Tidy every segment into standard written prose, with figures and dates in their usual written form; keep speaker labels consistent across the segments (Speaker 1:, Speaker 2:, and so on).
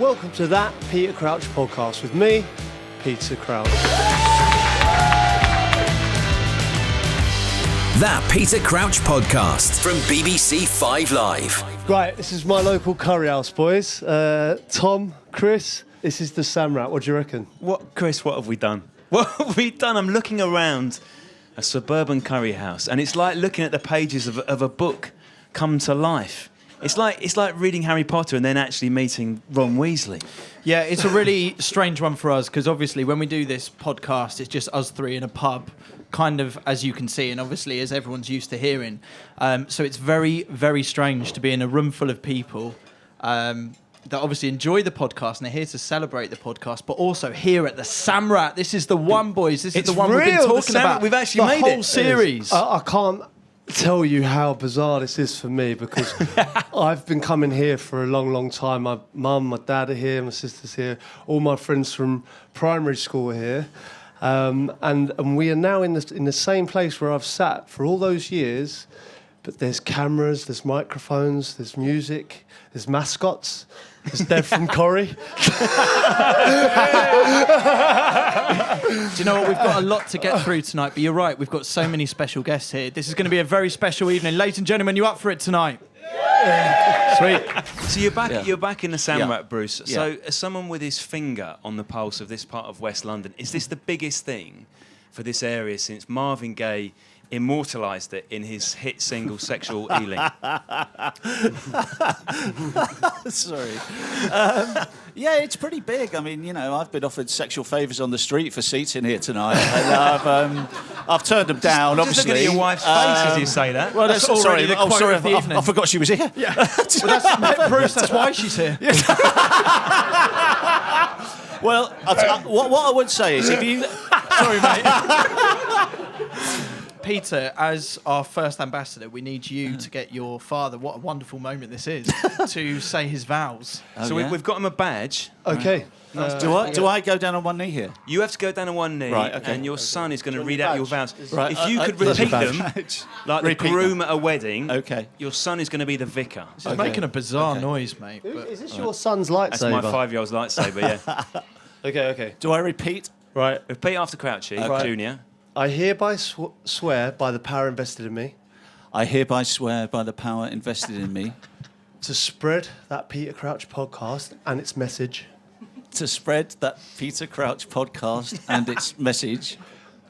Speaker 1: Welcome to That Peter Crouch podcast with me, Peter Crouch.
Speaker 2: That Peter Crouch podcast from BBC 5 Live.
Speaker 1: Right, this is my local curry house, boys. Tom, Chris, this is the Samrat. What do you reckon?
Speaker 3: Chris, what have we done? What have we done? I'm looking around a suburban curry house, and it's like looking at the pages of a book come to life. It's like reading Harry Potter and then actually meeting Ron Weasley.
Speaker 4: Yeah, it's a really strange one for us because obviously when we do this podcast, it's just us three in a pub, kind of as you can see, and obviously as everyone's used to hearing. So it's very, very strange to be in a room full of people that obviously enjoy the podcast and are here to celebrate the podcast, but also here at the Samrat. This is the one, boys. This is the one we've been talking about.
Speaker 3: We've actually made
Speaker 4: the whole
Speaker 3: it.
Speaker 4: series.
Speaker 1: I can't tell you how bizarre this is for me because I've been coming here for a long, long time. My mum, my dad are here, my sister's here, all my friends from primary school are here. And we are now in the same place where I've sat for all those years, but there's cameras, there's microphones, there's music, there's mascots. There's Dev from Corrie.
Speaker 4: Do you know what? We've got a lot to get through tonight, but you're right. We've got so many special guests here. This is going to be a very special evening. Ladies and gentlemen, you up for it tonight? Yeah. Sweet.
Speaker 3: So you're back.
Speaker 4: Yeah.
Speaker 3: You're back in the Samrat,
Speaker 4: Yeah.
Speaker 3: Bruce.
Speaker 4: Yeah.
Speaker 3: So, as someone with his finger on the pulse of this part of West London, is this the biggest thing for this area since Marvin Gaye immortalised it in his hit single "Sexual Healing"?
Speaker 5: Sorry. Yeah, it's pretty big. I mean, you know, I've been offered sexual favours on the street for seats in here tonight, and I've turned them down.
Speaker 3: Just
Speaker 5: obviously,
Speaker 3: looking at your wife's face as you say that.
Speaker 5: Well,
Speaker 4: That's already the quote of the evening.
Speaker 5: I forgot she was here.
Speaker 4: Yeah. Well, Bruce, that's why she's here.
Speaker 5: Well, what I would say is, if you,
Speaker 4: Sorry, mate. Peter, as our first ambassador, we need you to get your father, what a wonderful moment this is, to say his vows.
Speaker 3: So we've got him a badge.
Speaker 1: Okay.
Speaker 5: do I go down on one knee here?
Speaker 3: You have to go down on one knee,
Speaker 5: Right, okay.
Speaker 3: and your son is going to read out your vows.
Speaker 5: Right,
Speaker 3: If you could
Speaker 1: there's a
Speaker 3: repeat them,
Speaker 5: badge.
Speaker 3: like
Speaker 5: Repeat
Speaker 3: the groom at a wedding,
Speaker 5: Okay.
Speaker 3: your son is going to be the vicar.
Speaker 4: This is making a bizarre noise, mate. But
Speaker 1: Is this your son's lightsaber?
Speaker 3: That's my 5-year-old's lightsaber, yeah.
Speaker 1: Okay.
Speaker 5: Do I repeat?
Speaker 1: Right.
Speaker 3: Repeat after Crouchy, Junior.
Speaker 1: I hereby swear by the power invested in me
Speaker 5: I hereby swear by the power invested in me
Speaker 1: to spread that Peter Crouch podcast and its message
Speaker 5: to spread that Peter Crouch podcast and its message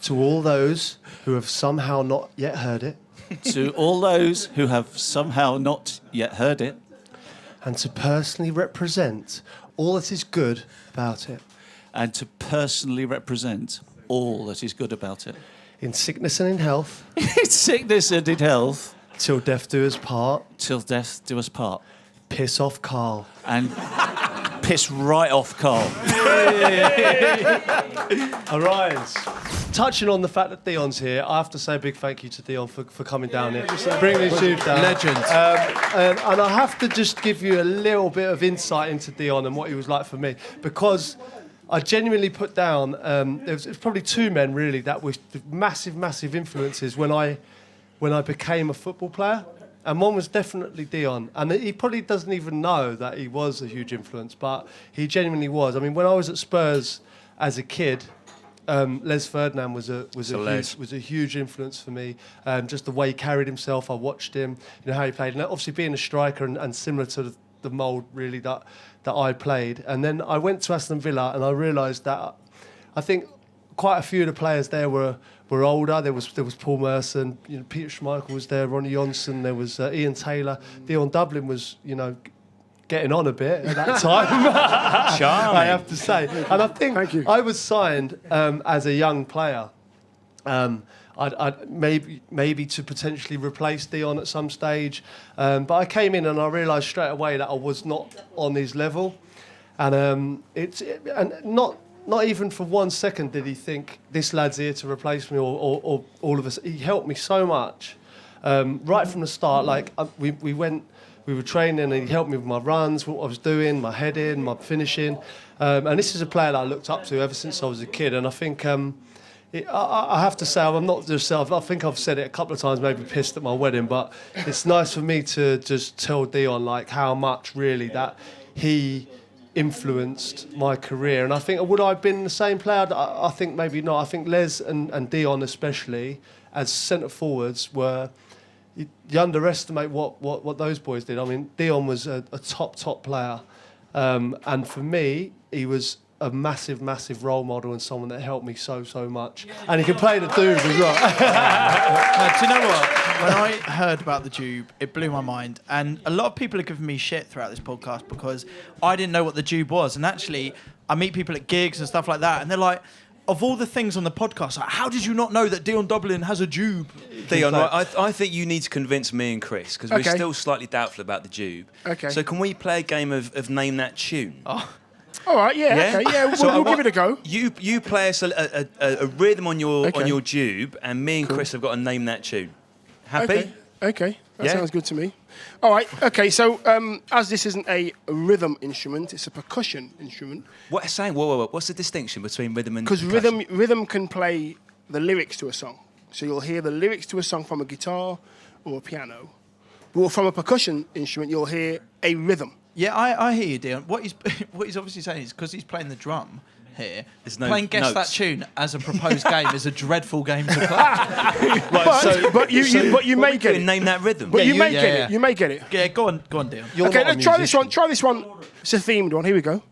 Speaker 1: to all those who have somehow not yet heard it,
Speaker 5: to all those who have somehow not yet heard it,
Speaker 1: and to personally represent all that is good about it,
Speaker 5: and to personally represent all that is good about it.
Speaker 1: in sickness and in health,
Speaker 5: In sickness and in health,
Speaker 1: till death do us part.
Speaker 5: till death do us part.
Speaker 1: Piss off, Carl.
Speaker 5: And piss right off, Carl.
Speaker 1: Arise. Touching on the fact that Theon's here, I have to say a big thank you to Theon for coming down here, bringing this dude down.
Speaker 4: Legend.
Speaker 1: And I have to just give you a little bit of insight into Theon and what he was like for me, because I genuinely put down, there was probably two men really that were massive, massive influences when I became a football player. And one was definitely Dion. And he probably doesn't even know that he was a huge influence, but he genuinely was. I mean, when I was at Spurs as a kid, Les Ferdinand was a huge influence for me. Just the way he carried himself, I watched him, you know, how he played. And obviously being a striker and similar to the mould really that I played. And then I went to Aston Villa and I realised that I think quite a few of the players there were older. There was Paul Merson, you know, Peter Schmeichel was there, Ronnie Johnson, there was Ian Taylor. Dion Dublin was, you know, getting on a bit at that time.
Speaker 3: Charming.
Speaker 1: I have to say. And I think I was signed as a young player. I'd maybe to potentially replace Dion at some stage. But I came in and I realised straight away that I was not on his level. And not even for 1 second did he think this lad's here to replace me or all of us. He helped me so much right from the start. Like we were training and he helped me with my runs, what I was doing, my heading, my finishing. And this is a player that I looked up to ever since I was a kid. And I think I have to say, I'm not just I think I've said it a couple of times, maybe pissed at my wedding, but it's nice for me to just tell Dion like how much really that he influenced my career. And I think, would I have been the same player? I think maybe not. I think Les and Dion especially, as centre forwards, were... You underestimate what those boys did. I mean, Dion was a top player. And for me, he was a massive role model and someone that helped me so much. And he can play the dude as well.
Speaker 4: No, do you know what? When I heard about the Jube, it blew my mind. And a lot of people have given me shit throughout this podcast because I didn't know what the Jube was. And actually, I meet people at gigs and stuff like that, and they're like, of all the things on the podcast, like, how did you not know that Dion Dublin has a Jube?
Speaker 3: Theon, I think you need to convince me and Chris, because we're still slightly doubtful about the Jube.
Speaker 6: Okay.
Speaker 3: So can we play a game of Name That Tune?
Speaker 6: All right, okay, we'll give it a go.
Speaker 3: You play us a rhythm on your Jube, and me and Chris have got to name that tune. Happy?
Speaker 6: Okay. That sounds good to me. All right, okay, so as this isn't a rhythm instrument, it's a percussion instrument.
Speaker 3: What saying? Whoa. What's the distinction between rhythm and
Speaker 6: Because
Speaker 3: percussion?
Speaker 6: rhythm can play the lyrics to a song. So you'll hear the lyrics to a song from a guitar or a piano. But from a percussion instrument, you'll hear a rhythm.
Speaker 4: Yeah, I hear you, Dion. What he's obviously saying is because he's playing the drum here, playing Guess That Tune as a proposed game is a dreadful game to play.
Speaker 6: But you may get it.
Speaker 3: Name that rhythm.
Speaker 6: But you may get it. You may get it.
Speaker 4: Yeah, go on, Dion.
Speaker 6: Okay, let's try this one. Try this one. It's a themed one. Here we go.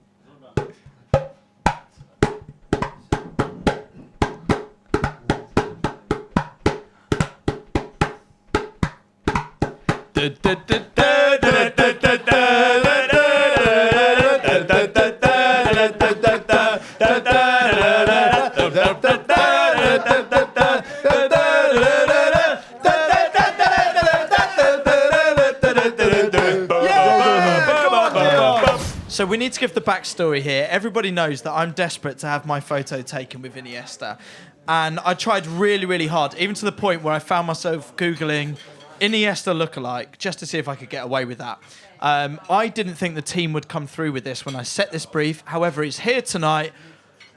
Speaker 4: So we need to give the backstory here. Everybody knows that I'm desperate to have my photo taken with Iniesta. And I tried really hard, even to the point where I found myself Googling Iniesta Lookalike just to see if I could get away with that. I didn't think the team would come through with this when I set this brief. However, it's here tonight.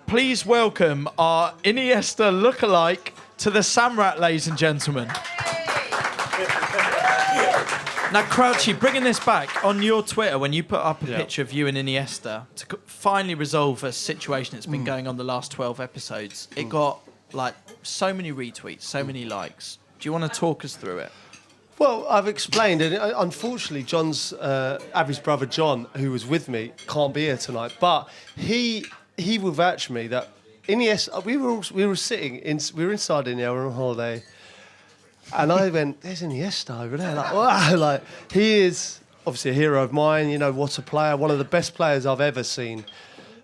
Speaker 4: Please welcome our Iniesta Lookalike to the Samrat, ladies and gentlemen. Now, Crouchy, bringing this back, on your Twitter, when you put up a picture of you and Iniesta to finally resolve a situation that's been going on the last 12 episodes, it got, like, so many retweets, so many likes. Do you want to talk us through it?
Speaker 1: Well, I've explained, and unfortunately, Abby's brother John, who was with me, can't be here tonight. But he will vouch for me that Iniesta. We were sitting we were inside Iniesta, we were on holiday, and I went, "There's Iniesta over there." Like, wow, like he is obviously a hero of mine. You know, what a player! One of the best players I've ever seen,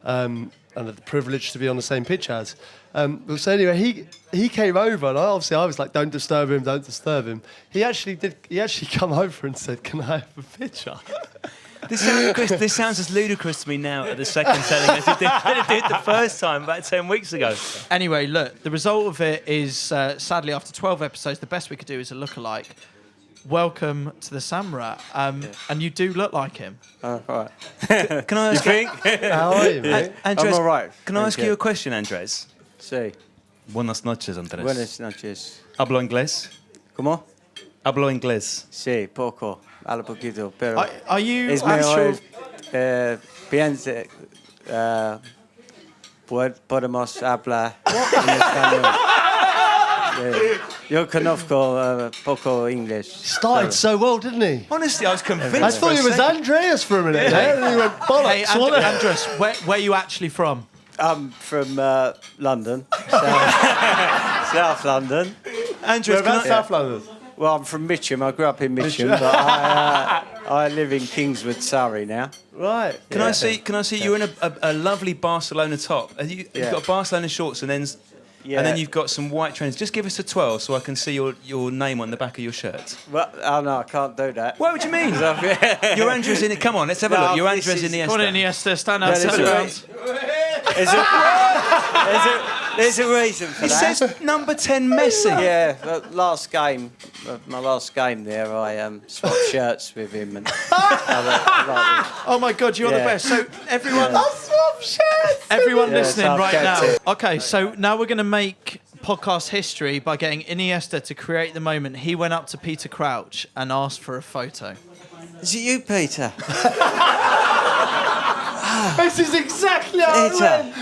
Speaker 1: and the privilege to be on the same pitch as. So anyway, he came over, and I was like, "Don't disturb him, don't disturb him." He actually come over and said, "Can I have a picture?"
Speaker 3: This sounds as ludicrous to me now at the second telling as it did the first time about 10 weeks ago.
Speaker 4: Anyway, look, the result of it is, sadly, after 12 episodes, the best we could do is a lookalike. Welcome to the Samrat, and you do look like him.
Speaker 7: Right.
Speaker 3: Can I ask
Speaker 7: you?
Speaker 1: How are you, mate?
Speaker 3: Andres,
Speaker 7: I'm all right.
Speaker 3: Can I ask you a question, Andres?
Speaker 7: Sí.
Speaker 3: Buenas noches, Andres.
Speaker 7: Buenas noches.
Speaker 3: ¿Hablo inglés?
Speaker 7: ¿Cómo?
Speaker 3: Hablo inglés.
Speaker 7: Sí, poco. Hablo poquito, pero...
Speaker 4: Are you
Speaker 7: es
Speaker 4: actual...
Speaker 7: mejor, piense... podemos hablar en español. Yo conozco poco English.
Speaker 1: Started so well, didn't he?
Speaker 3: Honestly, I was convinced.
Speaker 1: I thought he was Andreas for a minute there, and he went bollocks.
Speaker 4: Hey, Andres, where are you actually from?
Speaker 7: I'm from London, South London.
Speaker 3: Andres,
Speaker 1: South London?
Speaker 7: Well, I'm from Mitcham. I grew up in Mitcham, but I live in Kingswood, Surrey now.
Speaker 1: Right.
Speaker 3: Can I see you're in a lovely Barcelona top? You've got Barcelona shorts and then you've got some white trainers. Just give us a 12 so I can see your name on the back of your shirt.
Speaker 7: Well, oh no, I can't do that.
Speaker 3: What do you mean? You're Andres in it. Come on, let's have a look. You're Andres in the
Speaker 4: Come on, Iniesta, stand up.
Speaker 7: There's a reason for
Speaker 3: It
Speaker 7: that.
Speaker 3: says number 10 Messi.
Speaker 7: Yeah, my last game there, I swapped shirts with him. And
Speaker 4: Oh my God, you're the best. So everyone listening
Speaker 7: so
Speaker 4: right now.
Speaker 7: I've
Speaker 4: Okay, so now we're going to make podcast history by getting Iniesta to create the moment he went up to Peter Crouch and asked for a photo.
Speaker 7: Is it you, Peter?
Speaker 1: This is exactly how it went.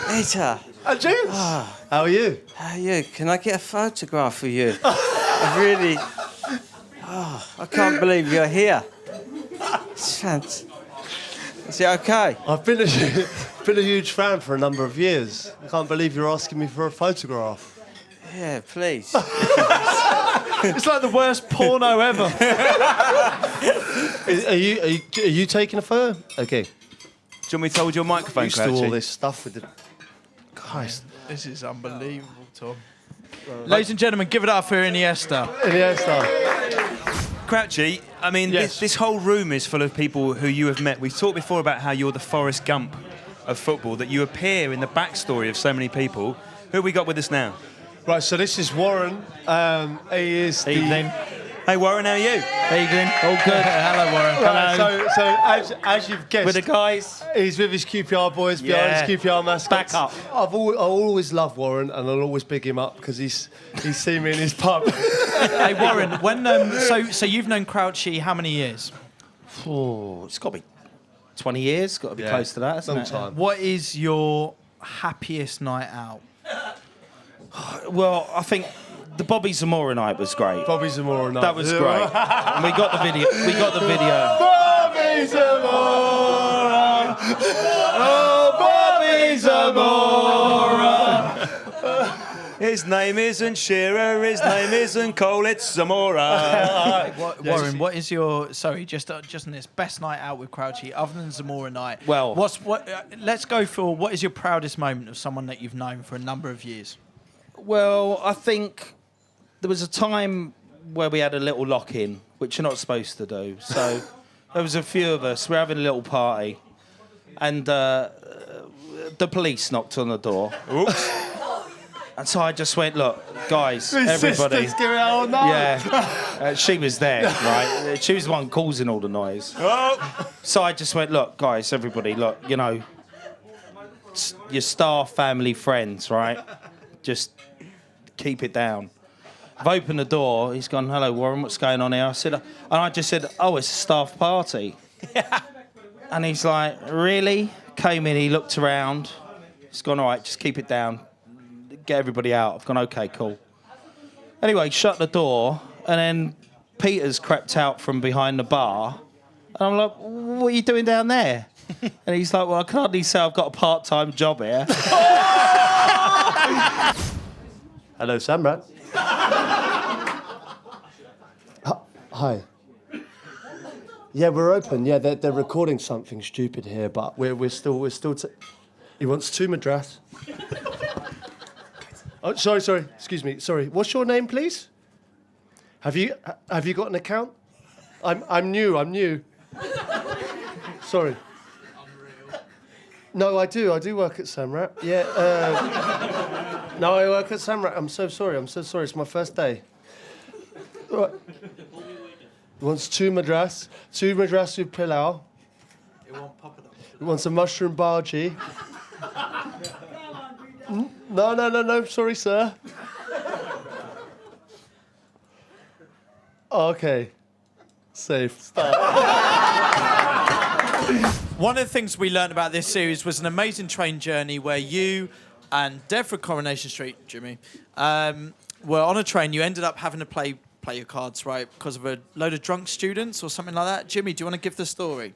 Speaker 7: Peter,
Speaker 1: James, how are you?
Speaker 7: how are you? Can I get a photograph of you? I can't believe you're here. It's fantastic. Is it okay?
Speaker 1: I've been a huge fan for a number of years. I can't believe you're asking me for a photograph.
Speaker 7: Yeah, please.
Speaker 4: It's like the worst porno ever.
Speaker 1: Are you taking a photo? Okay.
Speaker 3: Do you want me to hold your microphone,
Speaker 1: Used to all
Speaker 3: Crouchy?
Speaker 1: this stuff with the. Christ.
Speaker 4: This is unbelievable, Tom. Ladies and gentlemen, give it up for Iniesta.
Speaker 1: Iniesta.
Speaker 3: Crouchy, I mean,
Speaker 1: Yes.
Speaker 3: this whole room is full of people who you have met. We've talked before about how you're the Forrest Gump of football, that you appear in the backstory of so many people. Who have we got with us now?
Speaker 1: Right, so this is Warren. He is the.
Speaker 4: Evening.
Speaker 3: Hey, Warren, how are you?
Speaker 4: Evening. All good. Hello, Warren.
Speaker 1: Right, so as you've guessed,
Speaker 3: With the guys?
Speaker 1: he's with his QPR boys behind
Speaker 3: Yeah.
Speaker 1: his QPR mascots.
Speaker 3: Back up.
Speaker 1: I've always loved Warren, and I'll always big him up because he's seen me in his pub.
Speaker 4: Hey, Warren. When so you've known Crouchy how many years?
Speaker 8: Oh, it's got to be 20 years. Got to be
Speaker 1: Yeah,
Speaker 8: close to that, hasn't
Speaker 1: long
Speaker 8: it?
Speaker 1: time.
Speaker 4: What is your happiest night out?
Speaker 8: Well, I think the Bobby Zamora night was great.
Speaker 1: Bobby Zamora night.
Speaker 8: That was great. And we got the video.
Speaker 1: Bobby Zamora. Oh, Bobby Zamora.
Speaker 3: His name isn't Shearer, his name isn't Cole, it's Zamora.
Speaker 4: Warren, what is your just on this best night out with Crouchy other than Zamora night?
Speaker 8: Well-
Speaker 4: let's go for what is your proudest moment of someone that you've known for a number of years?
Speaker 8: Well, I think there was a time where we had a little lock-in, which you're not supposed to do. So there was a few of us. We're having a little party, and the police knocked on the door.
Speaker 3: Oops.
Speaker 8: And so I just went, look, guys,
Speaker 1: His
Speaker 8: everybody.
Speaker 1: sister's giving out all night.
Speaker 8: Yeah, she was there, right? She was the one causing all the noise.
Speaker 3: Oh.
Speaker 8: So I just went, look, guys, everybody, look, you know, your staff, family, friends, right? Just keep it down. I've opened the door. He's gone, hello, Warren, what's going on here? I said, and I just said, oh, it's a staff party. And he's like, really? Came in, he looked around. He's gone, all right, just keep it down. Get everybody out. I've gone, okay, cool. Anyway, shut the door, and then Peter's crept out from behind the bar. And I'm like, what are you doing down there? And he's like, well, I can hardly say I've got a part-time job here.
Speaker 1: Hello, Samrat. Hi. Yeah, we're open. Yeah, they're recording something stupid here, but we're still. He wants 2 Madras. Oh, sorry. Excuse me. Sorry. What's your name, please? Have you got an account? I'm new. Sorry. No, I do work at Samrat. Yeah. No, I work at Samrat. I'm so sorry. It's my first day. Right. He wants 2 Madras. 2 Madras with pilau. He wants a mushroom bhaji. No. Sorry, sir. Okay. Safe.
Speaker 4: One of the things we learned about this series was an amazing train journey where you and Dev from Coronation Street, Jimmy, were on a train. You ended up having to play your cards right because of a load of drunk students or something like that. Jimmy, do you want to give the story?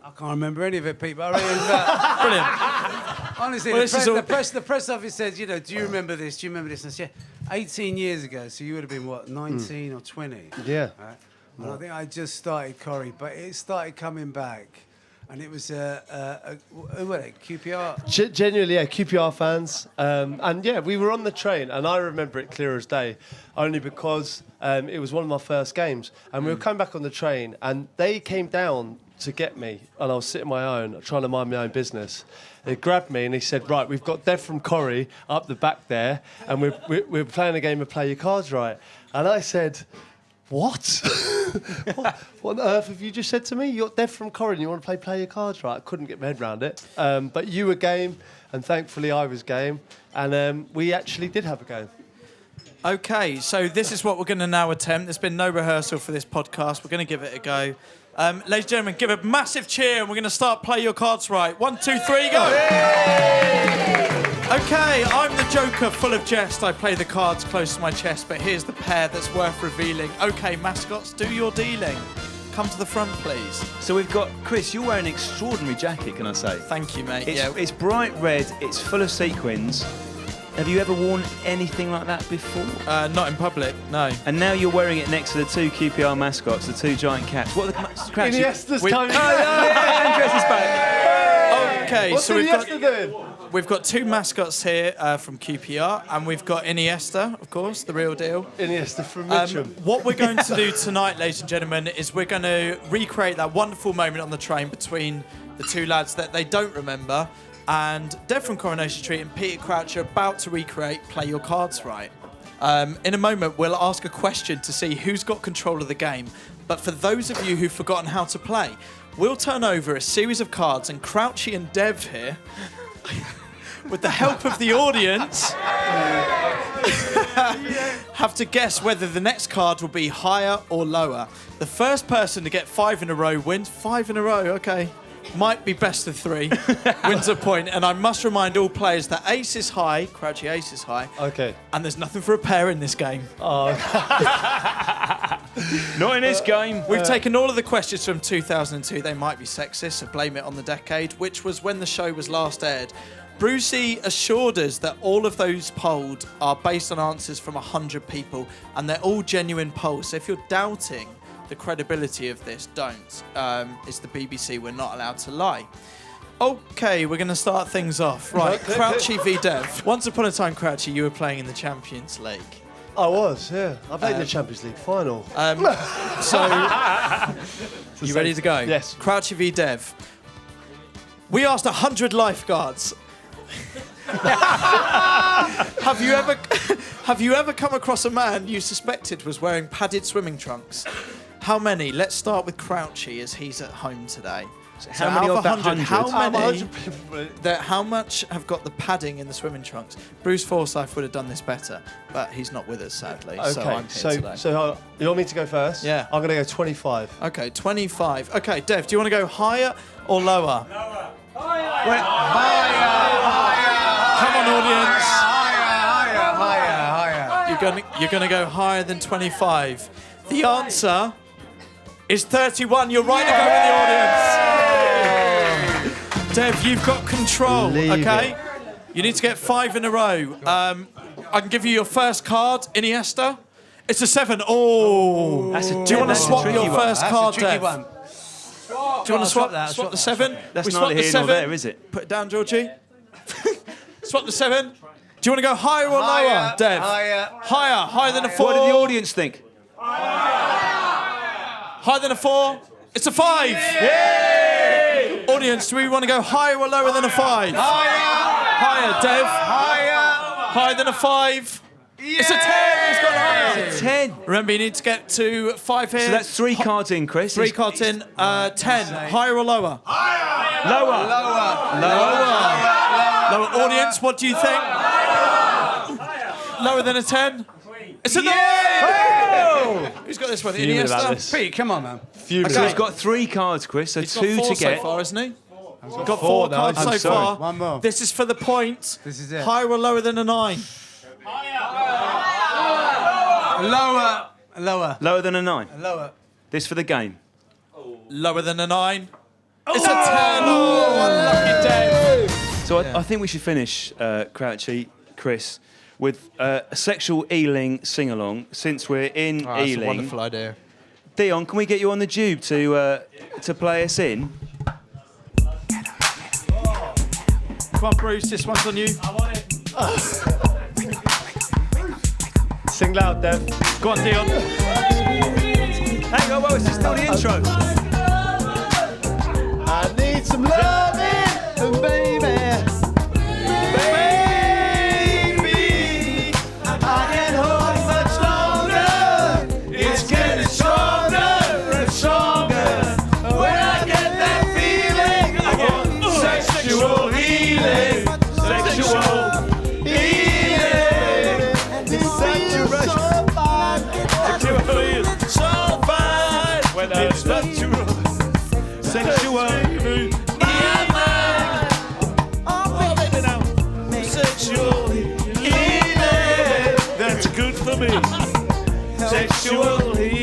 Speaker 9: I can't remember any of it, Pete, but I reckon it was about...
Speaker 4: Brilliant.
Speaker 9: Honestly,
Speaker 4: Well,
Speaker 9: the press office says, you know, do you remember this? Do you remember this? And I said, 18 years ago, so you would have been, what, 19 or 20?
Speaker 1: Yeah.
Speaker 9: Right? And I think I just started Corrie, but it started coming back. And it was QPR.
Speaker 1: Genuinely, yeah, QPR fans. And yeah, we were on the train, and I remember it clear as day, only because it was one of my first games. And we were coming back on the train, and they came down to get me, and I was sitting my own, trying to mind my own business. They grabbed me, and he said, right, we've got Dev from Corrie up the back there, and we're playing a game of Play Your Cards Right. And I said... What? What on earth have you just said to me? You're Dev from Corrie and you want to play your cards right? I couldn't get my head around it. But you were game, and thankfully I was game. And we actually did have a game.
Speaker 4: Okay, so this is what we're going to now attempt. There's been no rehearsal for this podcast. We're going to give it a go. Ladies and gentlemen, give a massive cheer and we're going to start Play Your Cards Right. 1, 2, 3, go! Okay, I'm the Joker, full of jest. I play the cards close to my chest, but here's the pair that's worth revealing. Okay, mascots, do your dealing. Come to the front, please.
Speaker 3: So we've got Chris. You're wearing an extraordinary jacket, can I say?
Speaker 4: Thank you, mate.
Speaker 3: It's bright red. It's full of sequins. Have you ever worn anything like that before?
Speaker 4: Not in public, no.
Speaker 3: And now you're wearing it next to the 2 QPR mascots, the 2 giant cats. What are the cracks?
Speaker 1: Iniesta's coming.
Speaker 3: Andres is back.
Speaker 4: Okay,
Speaker 1: What's
Speaker 4: so
Speaker 1: Iniesta doing?
Speaker 4: we've got 2 mascots here from QPR, and we've got Iniesta, of course, the real deal.
Speaker 1: Iniesta from Mitcham.
Speaker 4: What we're going to do tonight, ladies and gentlemen, is we're going to recreate that wonderful moment on the train between the 2 lads that they don't remember. And Dev from Coronation Street and Peter Crouch are about to recreate Play Your Cards Right. In a moment, we'll ask a question to see who's got control of the game. But for those of you who've forgotten how to play, we'll turn over a series of cards, and Crouchy and Dev here, with the help of the audience, have to guess whether the next card will be higher or lower. The first person to get 5 in a row wins. 5 in a row, okay. Might be best of 3, wins a point. And I must remind all players that ace is high, Crouchy ace is high.
Speaker 1: Okay.
Speaker 4: And there's nothing for a pair in this game.
Speaker 1: Oh.
Speaker 3: Not in this game.
Speaker 4: We've taken all of the questions from 2002. They might be sexist, so blame it on the decade, which was when the show was last aired. Brucey assured us that all of those polled are based on answers from 100 people, and they're all genuine polls. So if you're doubting the credibility of this, don't. It's the BBC, we're not allowed to lie. Okay, we're going to start things off. Right, Crouchy v Dev. Once upon a time, Crouchy, you were playing in the Champions League.
Speaker 1: I was, yeah. I played in the Champions League final.
Speaker 4: You ready to go?
Speaker 1: Yes.
Speaker 4: Crouchy v Dev. We asked 100 lifeguards. Have you ever come across a man you suspected was wearing padded swimming trunks? How many? Let's start with Crouchy, as he's at home today. So
Speaker 3: how many of that 100?
Speaker 4: How much have got the padding in the swimming trunks? Bruce Forsyth would have done this better, but he's not with us, sadly.
Speaker 1: Okay,
Speaker 4: so I'm here today.
Speaker 1: so you want me to go first?
Speaker 4: Yeah.
Speaker 1: I'm going to go 25.
Speaker 4: Okay, 25. Okay, Dev, do you want to go higher or lower?
Speaker 9: Higher.
Speaker 4: Come on, audience.
Speaker 9: Higher.
Speaker 4: You're gonna go higher than 25. The answer is 31. You're right to go with the audience. Dev, you've got control. Okay. You need to get 5 in a row. I can give you your first card, Iniesta. It's a 7. Oh. Do you want to swap your first card, Dev?
Speaker 9: One.
Speaker 4: Do you want to swap the 7?
Speaker 3: That's
Speaker 4: We
Speaker 3: neither
Speaker 4: swap the
Speaker 3: here nor
Speaker 4: 7.
Speaker 3: there, is it?
Speaker 4: Put it down, Georgie. Swap the 7. Do you want to go higher or lower, Dev? Higher than a 4.
Speaker 3: What did the audience think?
Speaker 4: Higher than a 4. It's a 5. Yay! Audience, do we want to go higher or lower than a 5? Higher, Dev. Higher than a 5. Yay! It's a 10. He's gone higher.
Speaker 3: It's a 10.
Speaker 4: Remember, you need to get to 5 here.
Speaker 3: So that's 3 cards in, Chris.
Speaker 4: 3 cards in. 10. Higher or lower?
Speaker 3: Lower.
Speaker 4: Lower. Audience, what do you think? Lower than a 10? It's a 9! Who's got this one? Iniesta?
Speaker 9: Pete, come on, man.
Speaker 3: So he's got 3 cards, Chris. So
Speaker 4: He's
Speaker 3: 2
Speaker 4: got 4
Speaker 3: to get.
Speaker 4: so far, isn't he? He's got 4 cards so far.
Speaker 9: One more.
Speaker 4: This is for the point.
Speaker 9: This is it.
Speaker 4: Higher or lower than a 9?
Speaker 9: Lower.
Speaker 3: Lower than a 9.
Speaker 9: Lower.
Speaker 3: This for the game.
Speaker 4: Lower than a 9? It's a 10! Oh, unlucky Dave.
Speaker 3: So I think we should finish, Crouchy, Chris, with a sexual Ealing sing-along, since we're in
Speaker 4: That's
Speaker 3: Ealing.
Speaker 4: a wonderful idea.
Speaker 3: Dion, can we get you on the tube to play us in?
Speaker 4: Come on, Bruce, this one's on you.
Speaker 1: Sing loud, Dev.
Speaker 4: Go on, Dion.
Speaker 3: Hang on, well, it's still the intro.
Speaker 1: I need some loving, baby.
Speaker 3: It's natural. sexual heat.